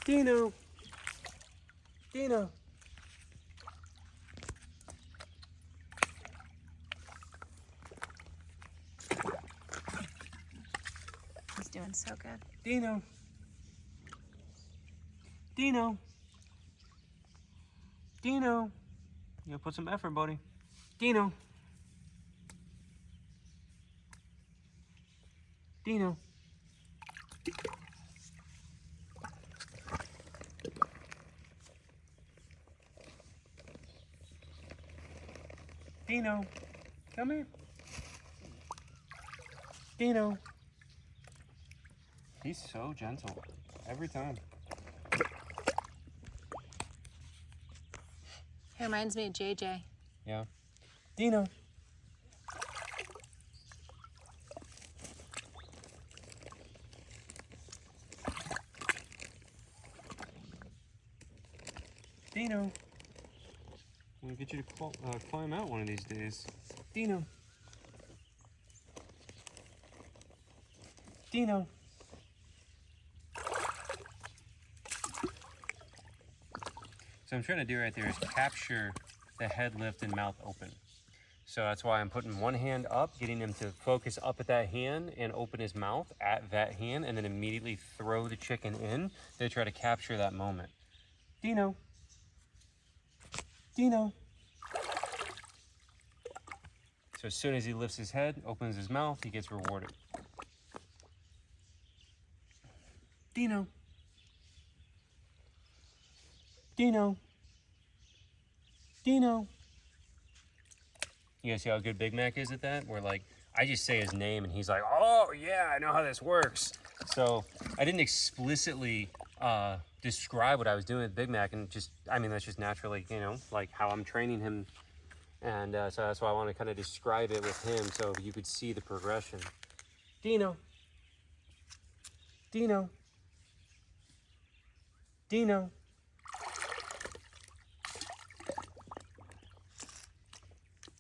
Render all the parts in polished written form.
Dino. Dino. He's doing so good. Dino. Dino. Dino. You gotta put some effort, buddy. Dino. Dino. Dino. Come here. Dino. He's so gentle every time. He reminds me of JJ. Yeah. Dino. Dino. I'm gonna get you to climb out one of these days. Dino. Dino. So I'm trying to do right there is capture the head lift and mouth open. So that's why I'm putting one hand up, getting him to focus up at that hand and open his mouth at that hand, and then immediately throw the chicken in to try to capture that moment. Dino. Dino. So as soon as he lifts his head, opens his mouth, he gets rewarded. Dino. Dino. Dino. You guys see how good Big Mac is at that? Where like, I just say his name and he's like, oh yeah, I know how this works. So I didn't explicitly describe what I was doing with Big Mac, and just, I mean, that's just naturally, you know, like how I'm training him. And so that's why I want to kind of describe it with him so you could see the progression. Dino. Dino. Dino.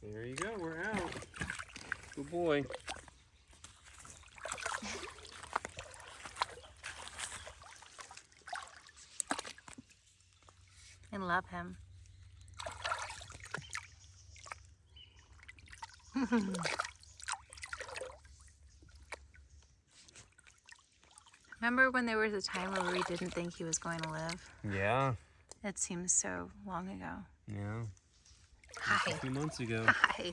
There you go, we're out. Good boy. I love him. Remember when there was a time where we didn't think he was going to live? Yeah. It seems so long ago. Yeah. Hi. A few months ago. Hi.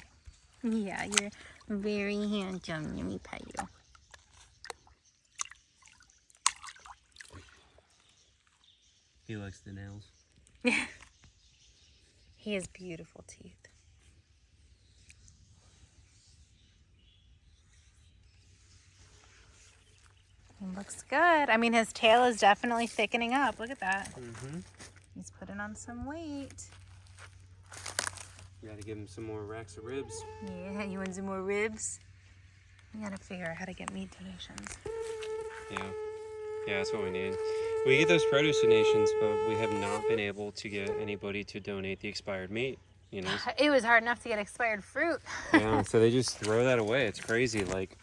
Yeah, you're very handsome. Let me pet you. He likes the nails. He has beautiful teeth. He looks good. I mean, his tail is definitely thickening up. Look at that. Mm-hmm. He's putting on some weight. You gotta give him some more racks of ribs. Yeah, you want some more ribs? We gotta figure out how to get meat donations. Yeah. Yeah, that's what we need. We get those produce donations, but we have not been able to get anybody to donate the expired meat. You know? It was hard enough to get expired fruit. Yeah, so they just throw that away. It's crazy. Like,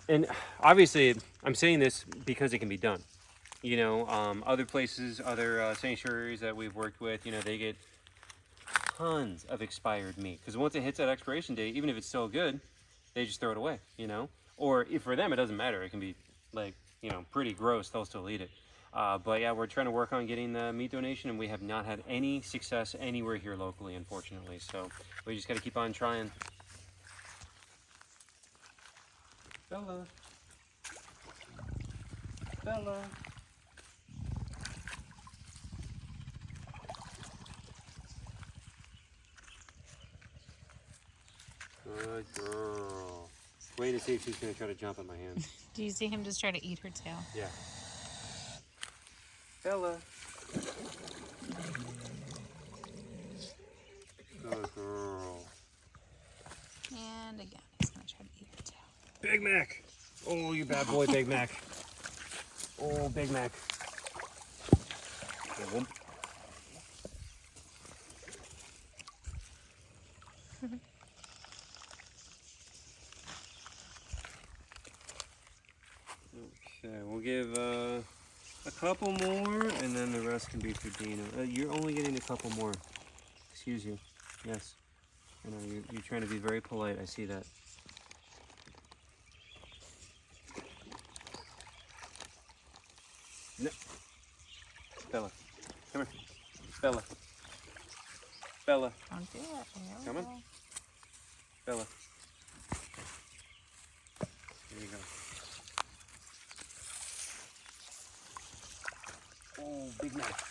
and obviously, I'm saying this because it can be done. You know, other places, other sanctuaries that we've worked with, you know, they get tons of expired meat, because once it hits that expiration date, even if it's still good, they just throw it away, you know. Or if for them it doesn't matter, it can be like, you know, pretty gross, they'll still eat it. But yeah, we're trying to work on getting the meat donation, and we have not had any success anywhere here locally, unfortunately. So we just got to keep on trying. Bella. Bella. Good girl. Wait to see if she's going to try to jump on my hand. Do you see him just try to eat her tail? Yeah. Bella. Good girl. And again, he's going to try to eat her tail. Big Mac. Oh, you bad boy, Big Mac. Oh, Big Mac. Okay, we'll give a couple more, and then the rest can be for Dino. You're only getting a couple more. Excuse you. Yes. I know, you're trying to be very polite. I see that. No. Bella. Come here. Bella. Bella. Don't do it. Come on. Bella. There you go. Oh, Big Mac.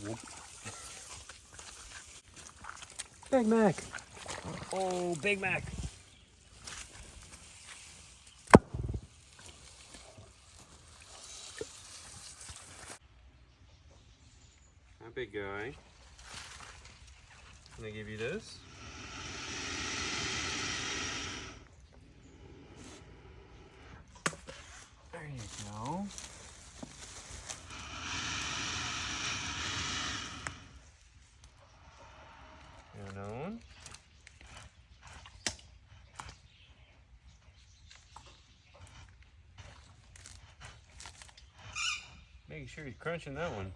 Whoop. Big Mac. Oh, Big Mac. Hi, big guy. Can I give you this? There you go. Another one. Making sure he's crunching that one.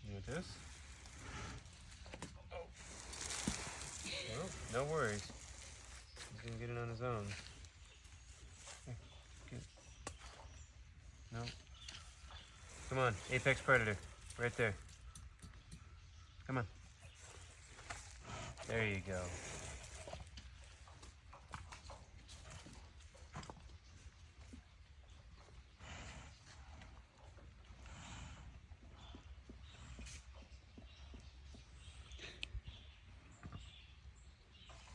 You want this? Oh. No worries. He's gonna get it on his own. Here, get it. No. Come on, apex predator. Right there. Come on. There you go.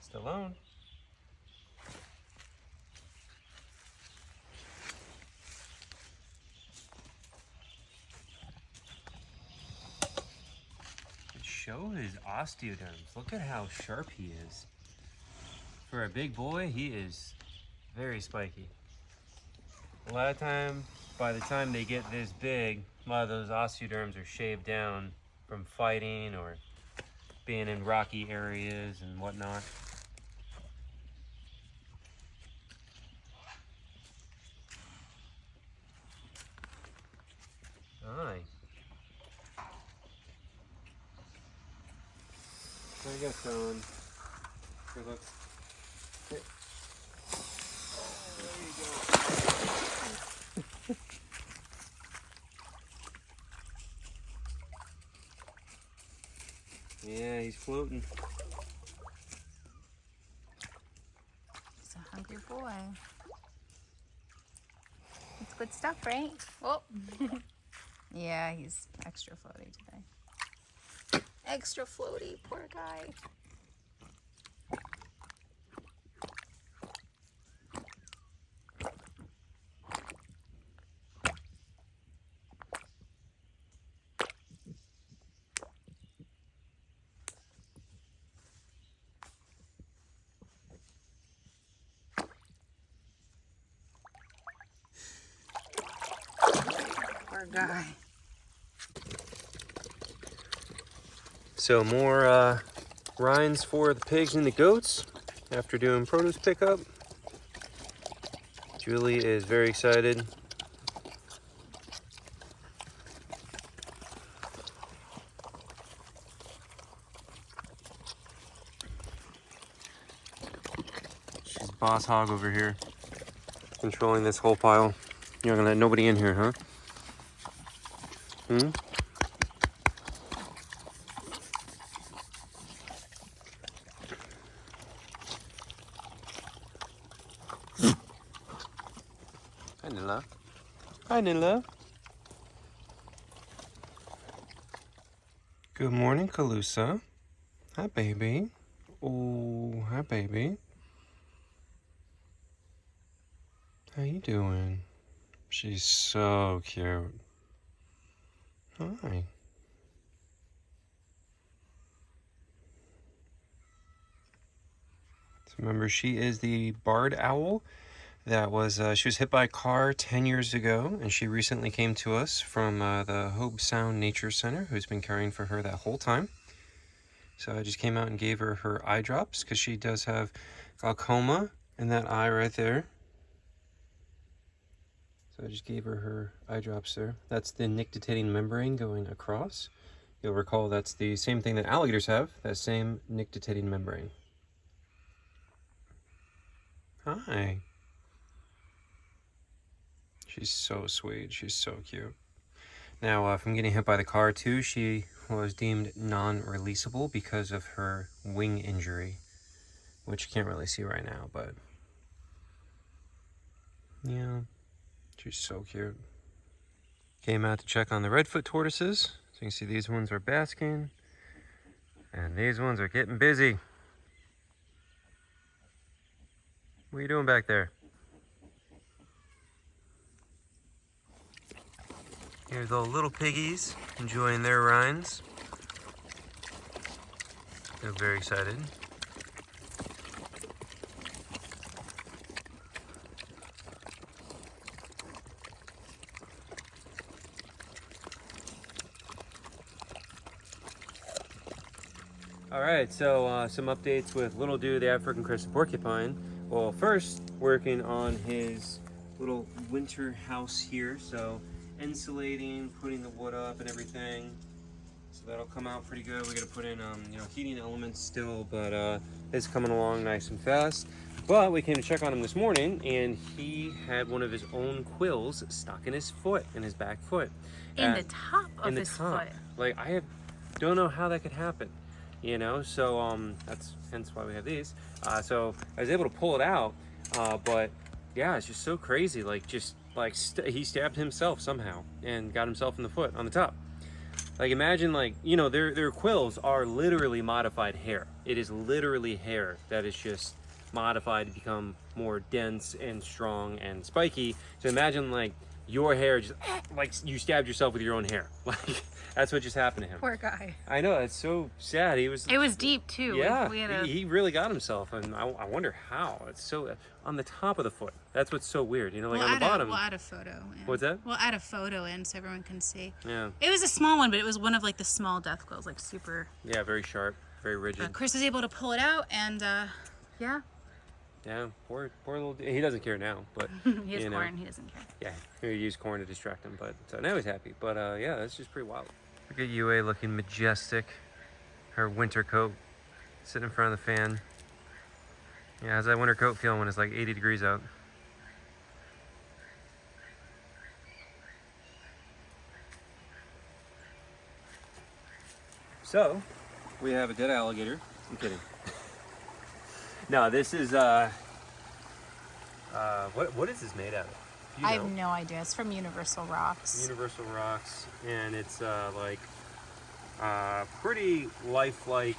Still on. Show his osteoderms. Look at how sharp he is. For a big boy, he is very spiky. A lot of time, by the time they get this big, a lot of those osteoderms are shaved down from fighting or being in rocky areas and whatnot. Hi. There you go, son. Good look. Here. There you go. Yeah, he's floating. He's a hungry boy. It's good stuff, right? Oh. Yeah, he's extra floaty today. Extra floaty, poor guy. Poor guy. So more rinds for the pigs and the goats after doing produce pickup. Julie is very excited. She's boss hog over here, controlling this whole pile. You're not gonna let nobody in here, huh? Hmm? Hi, Nilla. Hi, Nilla. Good morning, Calusa. Hi, baby. Oh, hi, baby. How you doing? She's so cute. Hi. So remember, she is the barred owl that was, she was hit by a car 10 years ago, and she recently came to us from the Hobe Sound Nature Center, who's been caring for her that whole time. So I just came out and gave her her eye drops, because she does have glaucoma in that eye right there. So I just gave her eye drops there. That's the nictitating membrane going across. You'll recall that's the same thing that alligators have, that same nictitating membrane. Hi. She's so sweet. She's so cute. Now, from getting hit by the car too, she was deemed non-releasable because of her wing injury, which you can't really see right now, but yeah, she's so cute. Came out to check on the redfoot tortoises. So you can see these ones are basking, and these ones are getting busy. What are you doing back there? Here's all the little piggies enjoying their rinds. They're very excited. All right, so some updates with Little Dude, the African crested porcupine. Well, first, working on his little winter house here. So insulating, putting the wood up and everything. So that'll come out pretty good. We're gonna put in, heating elements still, but it's coming along nice and fast. But we came to check on him this morning, and he had one of his own quills stuck in his foot, in his back foot. In the top of his foot. Like, don't know how that could happen, So that's hence why we have these. So I was able to pull it out, but yeah, it's just so crazy. He stabbed himself somehow and got himself in the foot on the top. Like, imagine, their quills are literally modified hair. It is literally hair that is just modified to become more dense and strong and spiky. So imagine, your hair just, you stabbed yourself with your own hair. That's what just happened to him. Poor guy. I know, it's so sad. It was deep too. Yeah, he really got himself, and I wonder how. It's so on the top of the foot. That's what's so weird, on the bottom. We'll add a photo in. What's that? We'll add a photo in so everyone can see. Yeah. It was a small one, but it was one of the small death quills, super. Yeah, very sharp, very rigid. Chris was able to pull it out, and yeah. Yeah, poor little. He doesn't care now, but he has corn. He doesn't care. Yeah, he used corn to distract him, but so now he's happy. But yeah, that's just pretty wild. Look at UA looking majestic. Her winter coat sitting in front of the fan. Yeah, how's that winter coat feeling when it's 80 degrees out? So, we have a dead alligator. I'm kidding. No, this is what is this made out of? I have no idea. It's from Universal Rocks. Universal Rocks, and it's pretty lifelike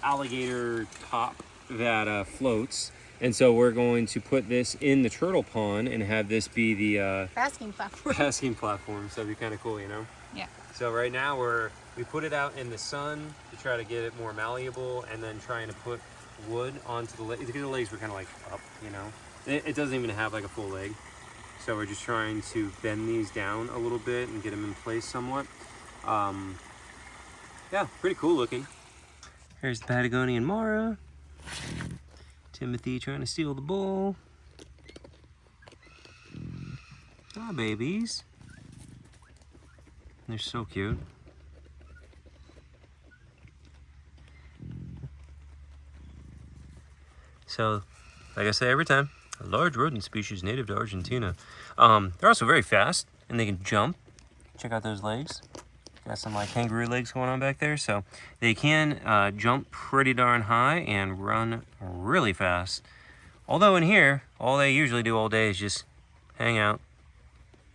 alligator top that floats. And so we're going to put this in the turtle pond and have this be the basking platform. Basking platform. So it'd be kind of cool, Yeah. So right now we put it out in the sun to try to get it more malleable, and then trying to put wood onto the legs, because the legs were kind of up, It doesn't even have a full leg. So we're just trying to bend these down a little bit and get them in place somewhat. Yeah, pretty cool looking. Here's the Patagonian Mara. Timothy trying to steal the bull. Ah, babies. They're so cute. So, like I say every time, a large rodent species native to Argentina. They're also very fast, and they can jump. Check out those legs. Got some kangaroo legs going on back there. So they can jump pretty darn high and run really fast. Although in here, all they usually do all day is just hang out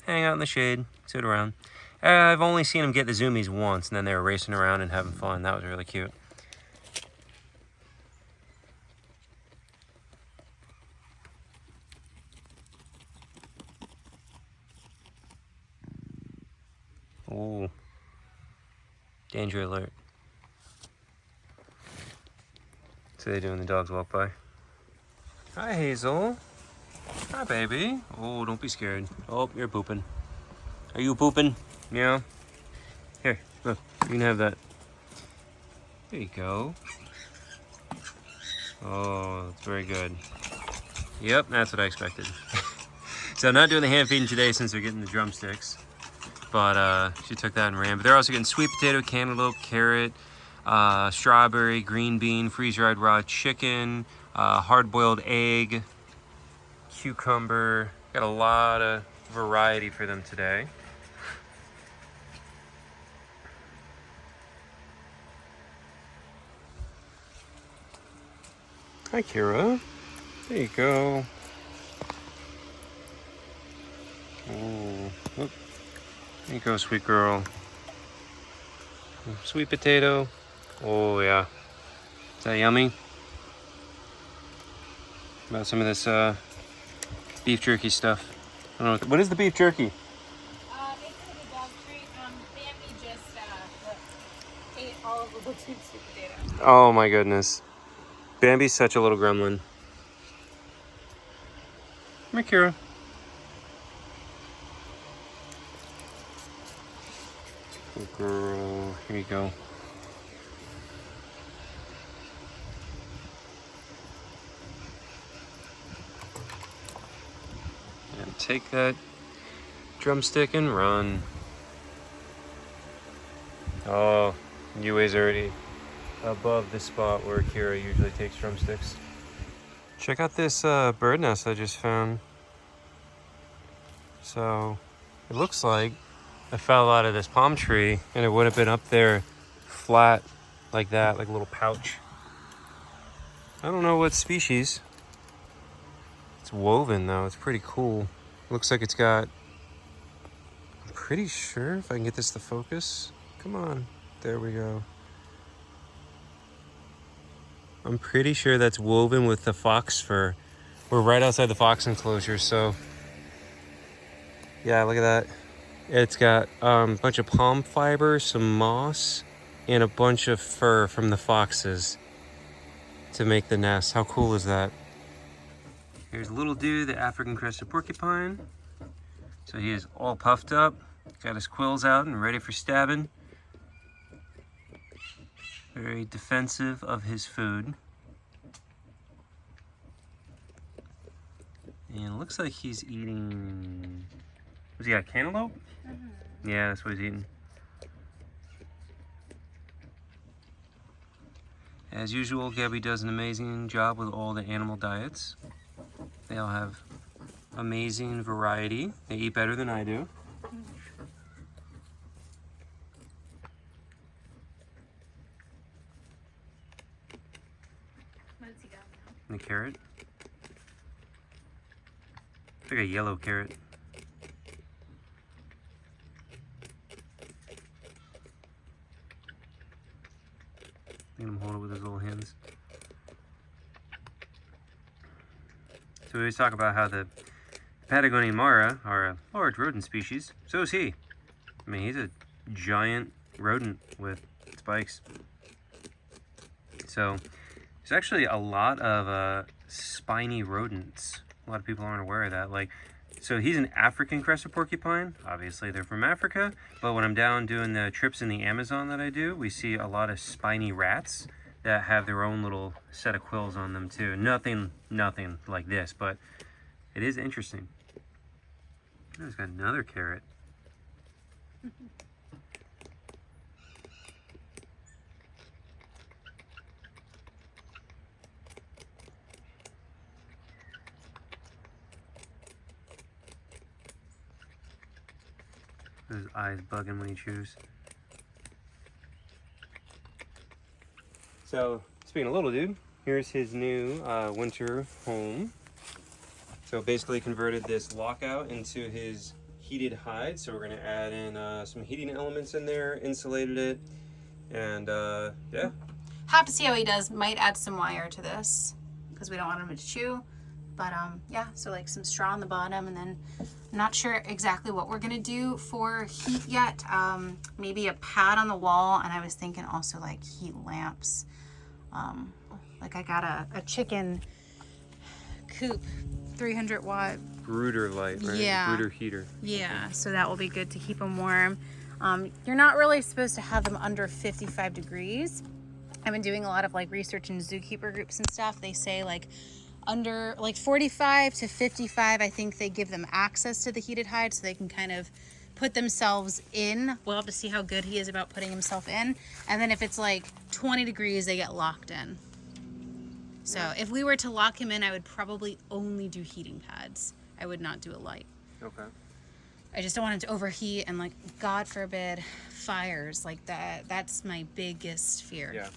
in the shade, sit around. I've only seen them get the zoomies once, and then they were racing around and having fun. That was really cute. Ooh. Danger alert. What's they doing? The dogs walk by. Hi, Hazel. Hi, baby. Oh, don't be scared. Oh, you're pooping. Are you pooping? Yeah. Here, look. You can have that. There you go. Oh, that's very good. Yep, that's what I expected. So not doing the hand feeding today since they're getting the drumsticks. But she took that and ran. But they're also getting sweet potato, cantaloupe, carrot, strawberry, green bean, freeze-dried raw chicken, hard-boiled egg, cucumber. Got a lot of variety for them today. Hi, Kira. There you go. Oh, look. There you go, sweet girl. Sweet potato. Oh, yeah. Is that yummy? About some of this beef jerky stuff. I don't know. What is the beef jerky? They said the dog treat. Bambi just ate all of the little sweet potato. Oh, my goodness. Bambi's such a little gremlin. Come here, Kira. Good girl. Here you go. And take that drumstick and run. Oh, Yue's already above the spot where Kira usually takes drumsticks. Check out this bird nest I just found. So it looks like I fell out of this palm tree and it would have been up there flat like that, like a little pouch. I don't know what species. It's woven though, it's pretty cool. Looks like it's got, I'm pretty sure if I can get this to focus. Come on, there we go. I'm pretty sure that's woven with the fox fur. We're right outside the fox enclosure, so yeah, look at that. It's got a bunch of palm fiber, some moss, and a bunch of fur from the foxes to make the nest. How cool is that? Here's little dude, the African crested porcupine. So he is all puffed up, got his quills out and ready for stabbing. Very defensive of his food. And it looks like he's eating, what's he got, cantaloupe? Mm-hmm. Yeah, that's what he's eating. As usual, Gabby does an amazing job with all the animal diets. They all have amazing variety. They eat better than I do. What's he got now? And the carrot. It's like a yellow carrot. Let him hold it with his little hands. So we always talk about how the Patagonian Mara are a large rodent species. So is he. I mean, he's a giant rodent with spikes. So there's actually a lot of spiny rodents. A lot of people aren't aware of that. Like, so he's an African crested porcupine. Obviously, they're from Africa. But when I'm down doing the trips in the Amazon that I do, we see a lot of spiny rats that have their own little set of quills on them too. Nothing like this, but it is interesting. Oh, he's got another carrot. His eyes bugging when he chews. So, speaking of little dude, here's his new winter home. So basically converted this lockout into his heated hide. So we're gonna add in some heating elements in there, insulated it, and yeah. Have to see how he does. Might add some wire to this because we don't want him to chew. But yeah, so like some straw on the bottom, and then I'm not sure exactly what we're gonna do for heat yet. Maybe a pad on the wall, and I was thinking also like heat lamps. Like I got a chicken coop, 300 watt Brooder light, right? Yeah. Brooder heater. Yeah, so that will be good to keep them warm. You're not really supposed to have them under 55 degrees. I've been doing a lot of like research in zookeeper groups and stuff. They say like under like 45 to 55, I think they give them access to the heated hide so they can kind of put themselves in. We'll have to see how good he is about putting himself in. And then if it's like 20 degrees, they get locked in. So if we were to lock him in, I would probably only do heating pads. I would not do a light. Okay. I just don't want him to overheat and, like, God forbid, fires like that. That's my biggest fear. Yeah.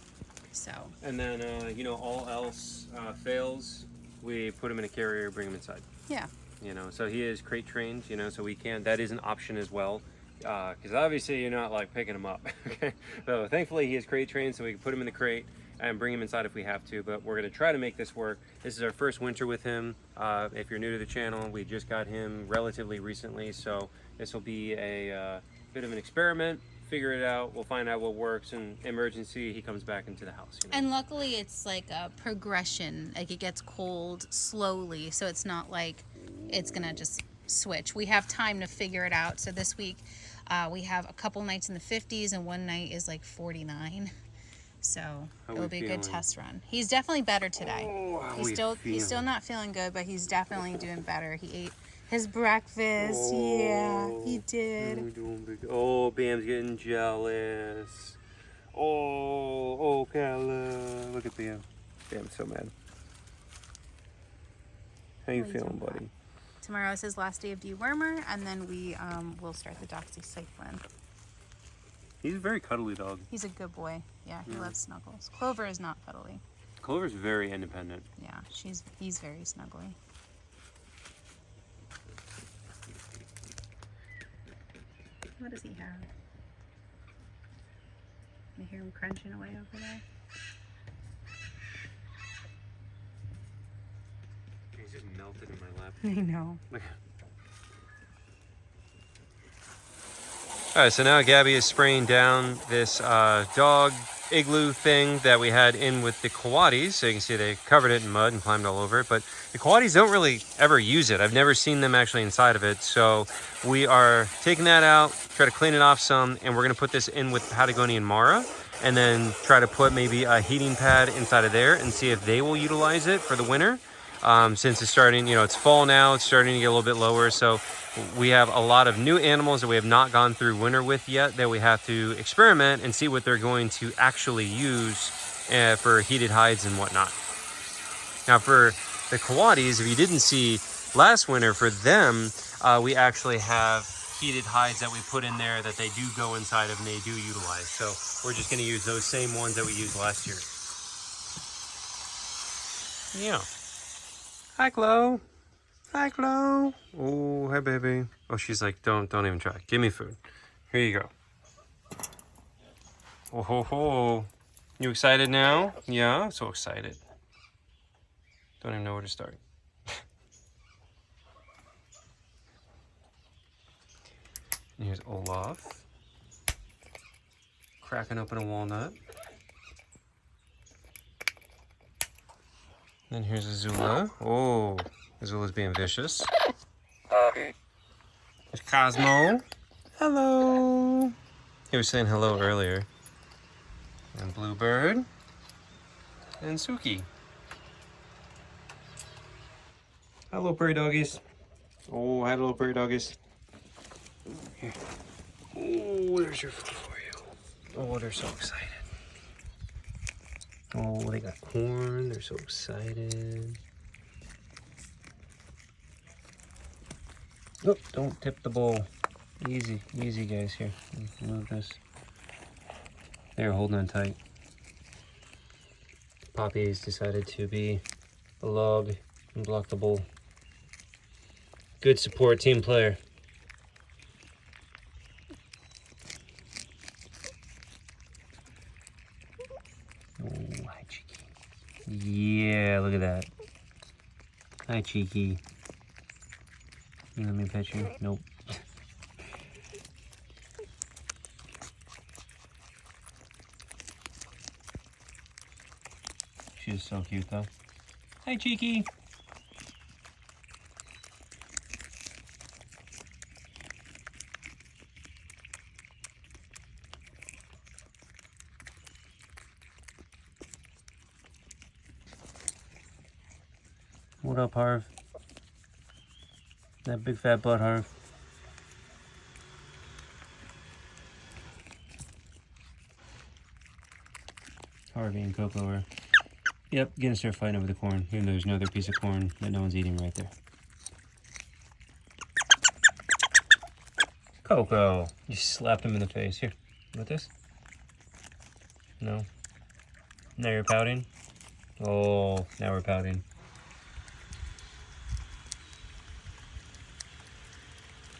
So. And then, you know, all else fails, we put him in a carrier, bring him inside. Yeah. You know, so he is crate trained, you know, so we can, that is an option as well. Because obviously you're not like picking him up. Okay. So thankfully he is crate trained, so we can put him in the crate and bring him inside if we have to, but we're going to try to make this work. This is our first winter with him. If you're new to the channel, we just got him relatively recently, so this will be a bit of an experiment. Figure it out, we'll find out what works, and emergency, he comes back into the house. You know? And luckily it's like a progression, like it gets cold slowly, so it's not like it's gonna just switch. We have time to figure it out. So this week we have a couple nights in the 50s and one night is like 49. So it'll be a good test run. He's definitely better today. Oh, he's still not feeling good, but he's definitely doing better. He ate his breakfast. Yeah, he did. Oh, Bam's getting jealous. Oh, Okala. Look at Bam. Bam's so mad. How you feeling, buddy? Tomorrow is his last day of dewormer, and then we will start the doxycycline. He's a very cuddly dog. He's a good boy. Yeah, he loves snuggles. Clover is not cuddly. Clover's very independent. Yeah, he's very snuggly. What does he have? I hear him crunching away over there. He's just melted in my lap. I know. All right, so now Gabby is spraying down this dog igloo thing that we had in with the coatis. So you can see they covered it in mud and climbed all over it, but the coatis don't really ever use it. I've never seen them actually inside of it. So we are taking that out, try to clean it off some, and we're gonna put this in with Patagon and Mara, and then try to put maybe a heating pad inside of there and see if they will utilize it for the winter. Since it's starting, you know, it's fall now, it's starting to get a little bit lower. So we have a lot of new animals that we have not gone through winter with yet that we have to experiment and see what they're going to actually use for heated hides and whatnot. Now for the coatis, if you didn't see last winter, for them, we actually have heated hides that we put in there that they do go inside of and they do utilize. So we're just going to use those same ones that we used last year. Yeah. Hi, Chloe. Hi, Chloe. Oh, hi, baby. Oh, she's like, don't even try. Give me food. Here you go. Oh, ho, ho. You excited now? Yeah, so excited. Don't even know where to start. And here's Olaf. Cracking open a walnut. And here's Azula. Oh, Azula's being vicious. There's Cosmo. Hello. He was saying hello earlier. And Bluebird. And Suki. Hello, prairie doggies. Oh, hi, little prairie doggies. Here. Oh, there's your food for you. Oh, they're so excited. Oh, they got corn. They're so excited. Oh, don't tip the bowl. Easy, easy, guys. Here, move this. They're holding on tight. Poppy's decided to be a log and block the bowl. Good support, team player. Oh, hi, Chiki. Yeah, look at that. Hi, Chiki. You let me pet you? Nope. She's so cute, though. Hi, Chiki. What up, Harv? That big fat butt, Harv. Harvey and Coco are, yep, gonna start fighting over the corn, even though there's no other piece of corn that no one's eating right there. Coco, you slapped him in the face. Here, you want this? No. Now you're pouting? Oh, now we're pouting.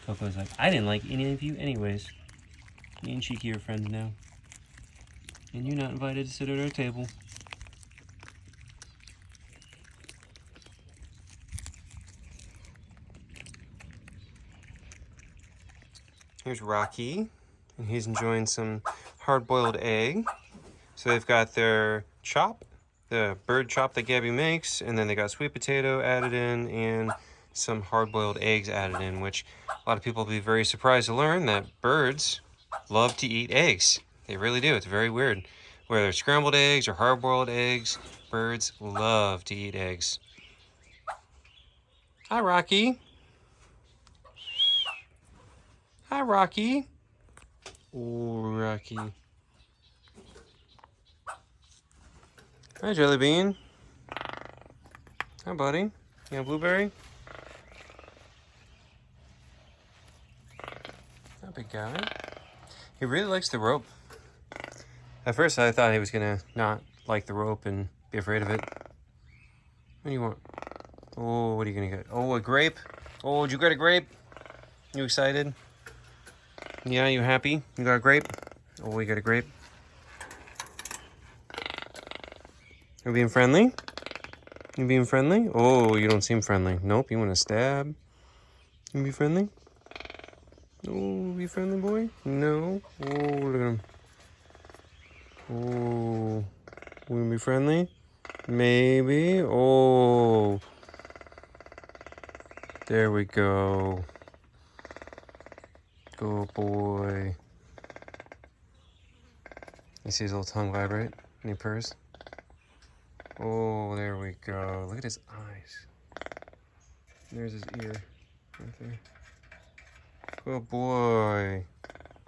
Coco's like, I didn't like any of you anyways. Me and Chiki are friends now. And you're not invited to sit at our table. Here's Rocky, and he's enjoying some hard-boiled egg. So they've got their chop, the bird chop that Gabby makes, and then they got sweet potato added in and some hard-boiled eggs added in, which a lot of people will be very surprised to learn that birds love to eat eggs. They really do. It's very weird. Whether it's scrambled eggs or hard-boiled eggs, birds love to eat eggs. Hi, Rocky. Hi, Rocky. Oh, Rocky. Hi, Jelly Bean. Hi, buddy. You got a blueberry? That big guy. He really likes the rope. At first, I thought he was gonna not like the rope and be afraid of it. What do you want? Oh, what are you gonna get? Oh, a grape? Oh, did you get a grape? You excited? Yeah, you happy? You got a grape? Oh, we got a grape. Are you being friendly? You being friendly? Oh, you don't seem friendly. Nope, you want to stab? You be friendly? Oh, be friendly, boy? No? Oh, look at him. Oh, we gonna be friendly? Maybe? Oh. There we go. Good boy. You see his little tongue vibrate and he purrs? Oh, there we go. Look at his eyes. There's his ear right there. Good boy.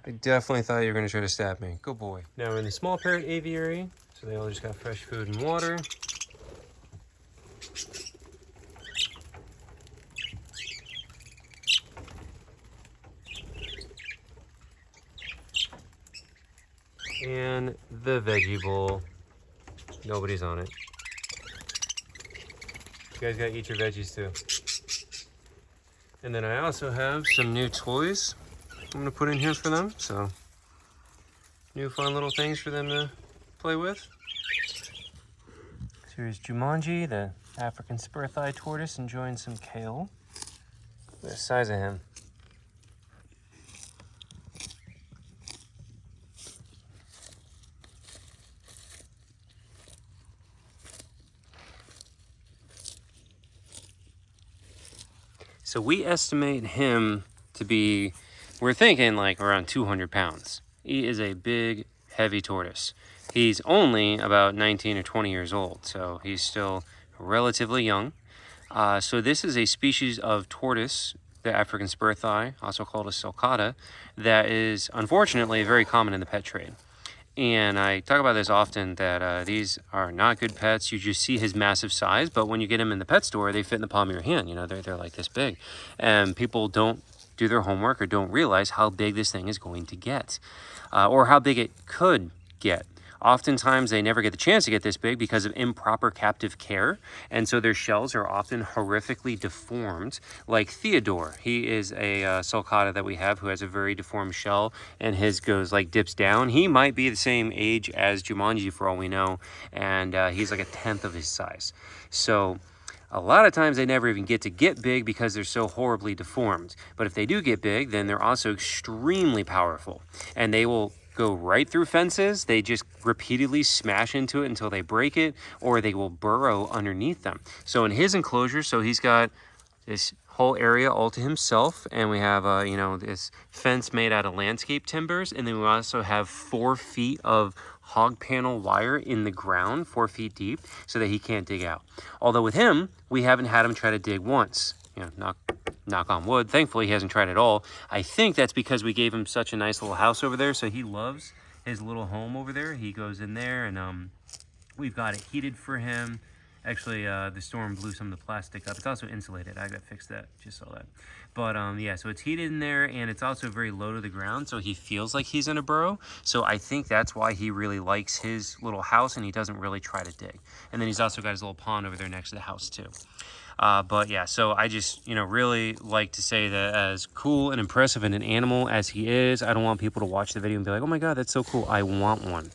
I definitely thought you were going to try to stab me. Good boy. Now we're in the small parrot aviary. So they all just got fresh food and water. And the veggie bowl. Nobody's on it. You guys gotta eat your veggies too. And then I also have some new toys I'm gonna put in here for them. So, new fun little things for them to play with. So here's Jumanji, the African spur-thigh tortoise, enjoying some kale. Look at the size of him. So we estimate him to be, we're thinking like around 200 pounds. He is a big, heavy tortoise. He's only about 19 or 20 years old, so he's still relatively young. So this is a species of tortoise, the African spur-thigh, also called a sulcata, that is unfortunately very common in the pet trade. And I talk about this often, that these are not good pets. You just see his massive size, but when you get them in the pet store, they fit in the palm of your hand. You know, they're like this big. And people don't do their homework or don't realize how big this thing is going to get, or how big it could get. Oftentimes, they never get the chance to get this big because of improper captive care, and so their shells are often horrifically deformed, like Theodore. He is a sulcata that we have who has a very deformed shell, and his goes like dips down. He might be the same age as Jumanji for all we know, and he's like 1/10 of his size. So a lot of times they never even get big because they're so horribly deformed. But if they do get big, then they're also extremely powerful, and they will go right through fences. They just repeatedly smash into it until they break it, or they will burrow underneath them. So in his enclosure, so he's got this whole area all to himself, and we have you know, this fence made out of landscape timbers, and then we also have 4 feet of hog panel wire in the ground, 4 feet deep, so that he can't dig out. Although with him, we haven't had him try to dig once. You know, knock on wood. Thankfully, he hasn't tried at all. I think that's because we gave him such a nice little house over there, so he loves his little home over there. He goes in there, and we've got it heated for him. Actually, the storm blew some of the plastic up. It's also insulated. I got to fix that. Just saw that. But yeah, so it's heated in there, and it's also very low to the ground, so he feels like he's in a burrow. So I think that's why he really likes his little house, and he doesn't really try to dig. And then he's also got his little pond over there next to the house too. But yeah, so I just, you know, really like to say that as cool and impressive and an animal as he is, I don't want people to watch the video and be like, oh my God, that's so cool. I want one.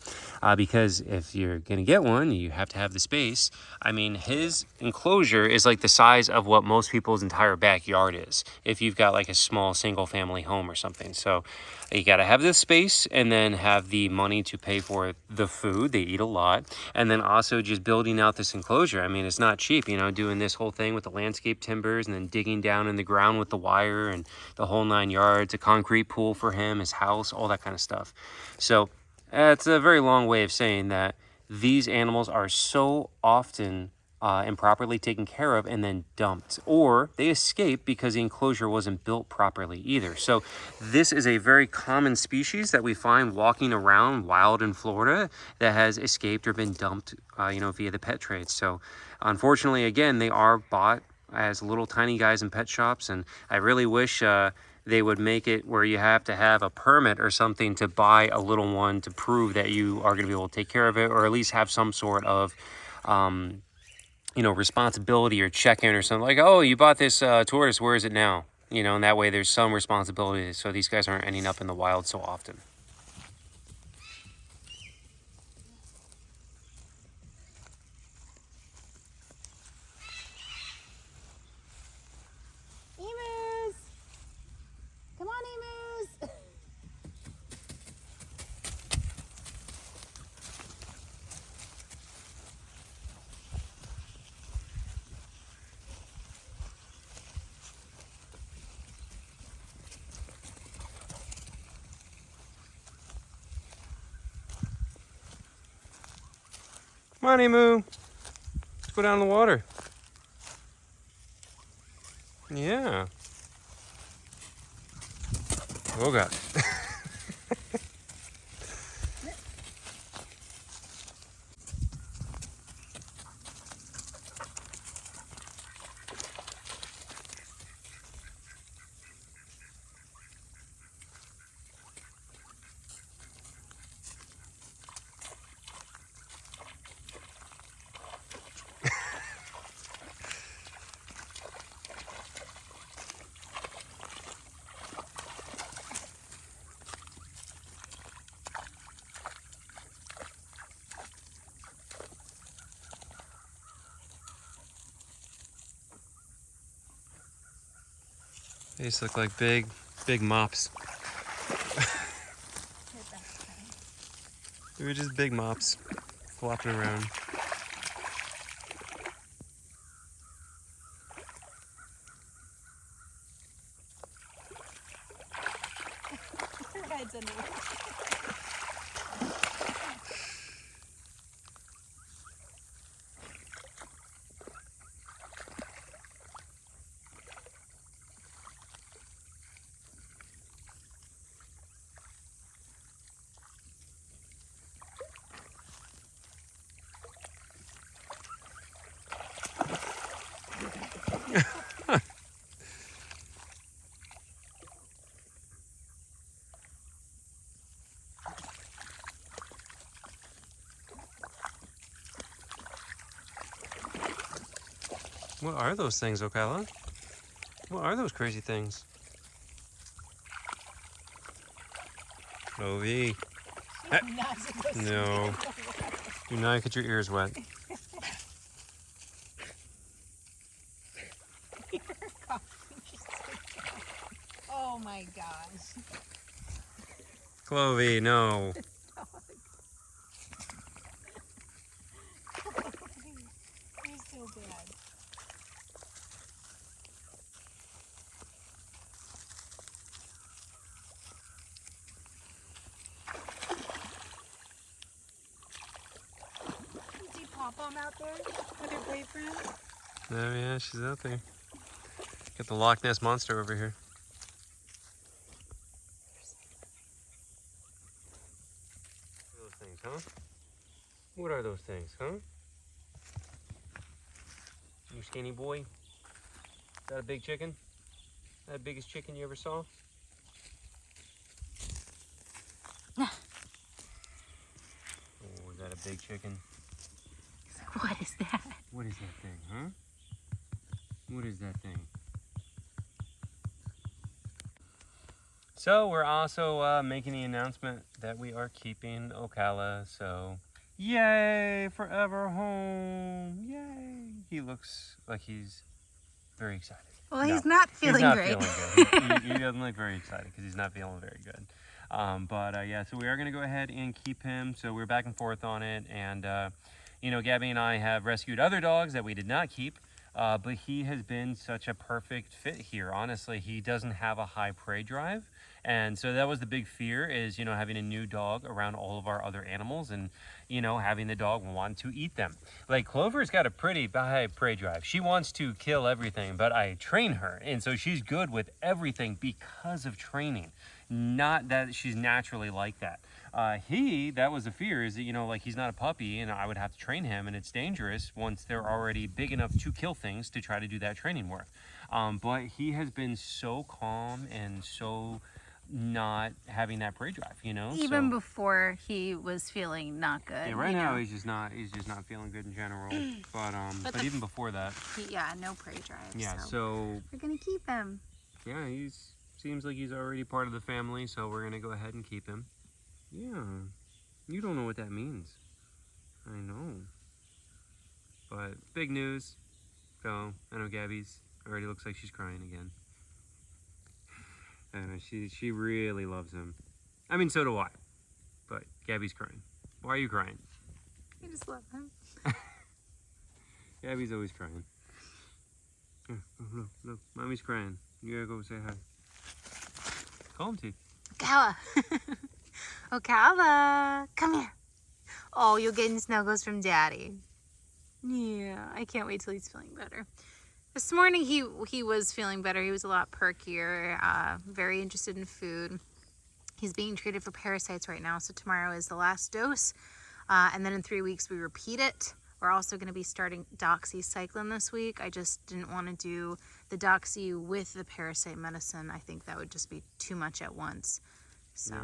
Because if you're going to get one, you have to have the space. I mean, his enclosure is like the size of what most people's entire backyard is, if you've got like a small single family home or something. So you got to have this space, and then have the money to pay for the food. They eat a lot. And then also just building out this enclosure. I mean, it's not cheap, you know, doing this whole thing with the landscape timbers, and then digging down in the ground with the wire and the whole 9 yards, a concrete pool for him, his house, all that kind of stuff. So it's a very long way of saying that these animals are so often improperly taken care of and then dumped, or they escape because the enclosure wasn't built properly either. So this is a very common species that we find walking around wild in Florida that has escaped or been dumped, you know, via the pet trade. So unfortunately, again, they are bought as little tiny guys in pet shops, and I really wish they would make it where you have to have a permit or something to buy a little one to prove that you are going to be able to take care of it, or at least have some sort of you know, responsibility or check-in or something, like, oh, you bought this tortoise, where is it now? You know, and that way there's some responsibility, so these guys aren't ending up in the wild so often. Emus! Come on, emus! Come on, Emu. Let's go down in the water. Yeah. Oh, God. They just look like big mops. They were just big mops flopping around. Her head's in the way. What are those things, Okala? What are those crazy things? Floaty. She's not supposed to No. be. Do not get your ears wet. Oh my gosh. Clovey, no. You're so bad. pom-pom out there with her boyfriend? Oh yeah, she's out there. Got the Loch Ness Monster over here. Those things, huh? What are those things, huh? You skinny boy? Is that a big chicken? That the biggest chicken you ever saw? Oh, is that a big chicken? What is that? What is that thing, huh? What is that thing? So we're also making the announcement that we are keeping Okala. So yay, forever home! Yay! He looks like he's very excited. Well, he's not feeling great. Feeling good. he doesn't look very excited because he's not feeling very good. Yeah, so we are going to go ahead and keep him. So we're back and forth on it. And, you know, Gabby and I have rescued other dogs that we did not keep. But he has been such a perfect fit here. Honestly, he doesn't have a high prey drive. And so that was the big fear is, you know, having a new dog around all of our other animals and, you know, having the dog want to eat them. Like Clover's got a pretty high prey drive. She wants to kill everything, but I train her. And so she's good with everything because of training. Not that she's naturally like that. That was the fear is that, you know, like he's not a puppy and I would have to train him and it's dangerous once they're already big enough to kill things to try to do that training work. But he has been so calm and so not having that prey drive, you know? Even before he was feeling not good. Yeah, right now he's just not feeling good in general. But even before that. No prey drive. Yeah, so we're gonna keep him. Yeah, seems like he's already part of the family, so we're gonna go ahead and keep him. Yeah, you don't know what that means. I know. But big news. So I know Gabby's already looks like she's crying again. And she really loves him. I mean, so do I. But Gabby's crying. Why are you crying? I just love him. Gabby's always crying. Look, mommy's crying. You gotta go say hi. Call him, T. Okala. Okala, come here. Oh, you're getting snuggles from Daddy. Yeah, I can't wait till he's feeling better. This morning he was feeling better. He was a lot perkier, very interested in food. He's being treated for parasites right now, so tomorrow is the last dose. And then in 3 weeks we repeat it. We're also going to be starting doxycycline this week. I just didn't want to do the doxy with the parasite medicine. I think that would just be too much at once. So,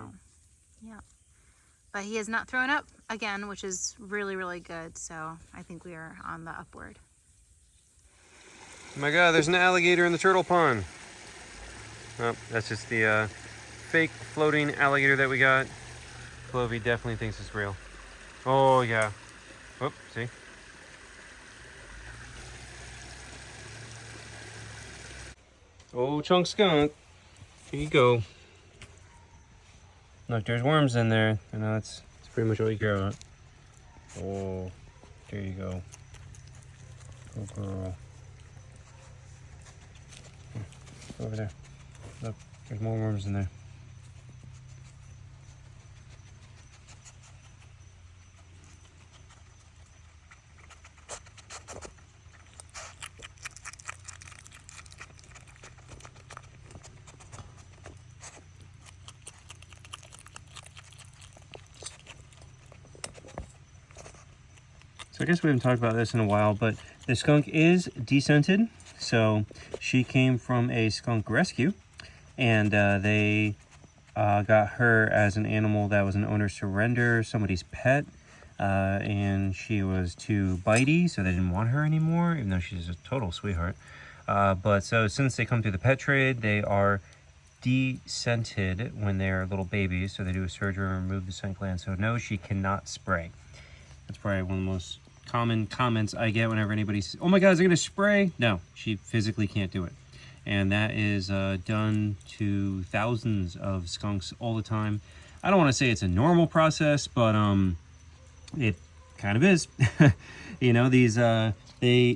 yeah. But he has not thrown up again, which is really, really good. So I think we are on the upward. Oh my God, there's an alligator in the turtle pond. Oh, that's just the fake floating alligator that we got. Clovey definitely thinks it's real. Oh yeah. Whoop, see? Oh, chunk skunk. Here you go. Look, there's worms in there. I know that's pretty much all you care about. Oh, there you go. Good girl. Over there. Look, there's more worms in there. So I guess we haven't talked about this in a while, but the skunk is descented. So she came from a skunk rescue, and they got her as an animal that was an owner's surrender, somebody's pet, and she was too bitey, so they didn't want her anymore, even though she's a total sweetheart. But so since they come through the pet trade, they are descented when they're little babies, so they do a surgery and remove the scent gland. So no, she cannot spray. That's probably one of the most common comments I get whenever anybody says, oh my God, is it going to spray? No, she physically can't do it. And that is done to thousands of skunks all the time. I don't want to say it's a normal process, but it kind of is. You know,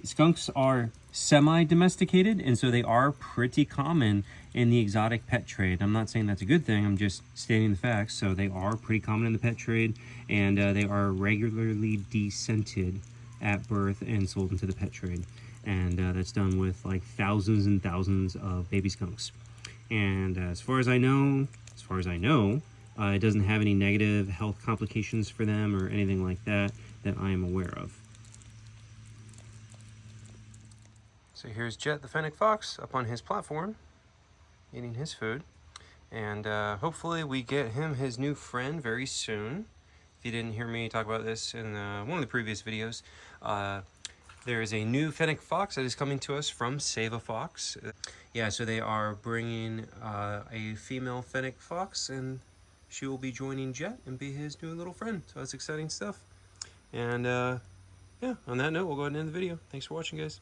skunks are semi-domesticated, and so they are pretty common in the exotic pet trade. I'm not saying that's a good thing, I'm just stating the facts. So they are pretty common in the pet trade, and they are regularly descented at birth and sold into the pet trade. And that's done with like thousands and thousands of baby skunks. And as far as I know, it doesn't have any negative health complications for them or anything like that that I am aware of. So here's Jet the fennec fox up on his platform, eating his food. And hopefully we get him his new friend very soon. If you didn't hear me talk about this in one of the previous videos, there is a new fennec fox that is coming to us from Save a Fox. Yeah, so they are bringing a female fennec fox, and she will be joining Jet and be his new little friend. So that's exciting stuff. And yeah, on that note, we'll go ahead and end the video. Thanks for watching, guys.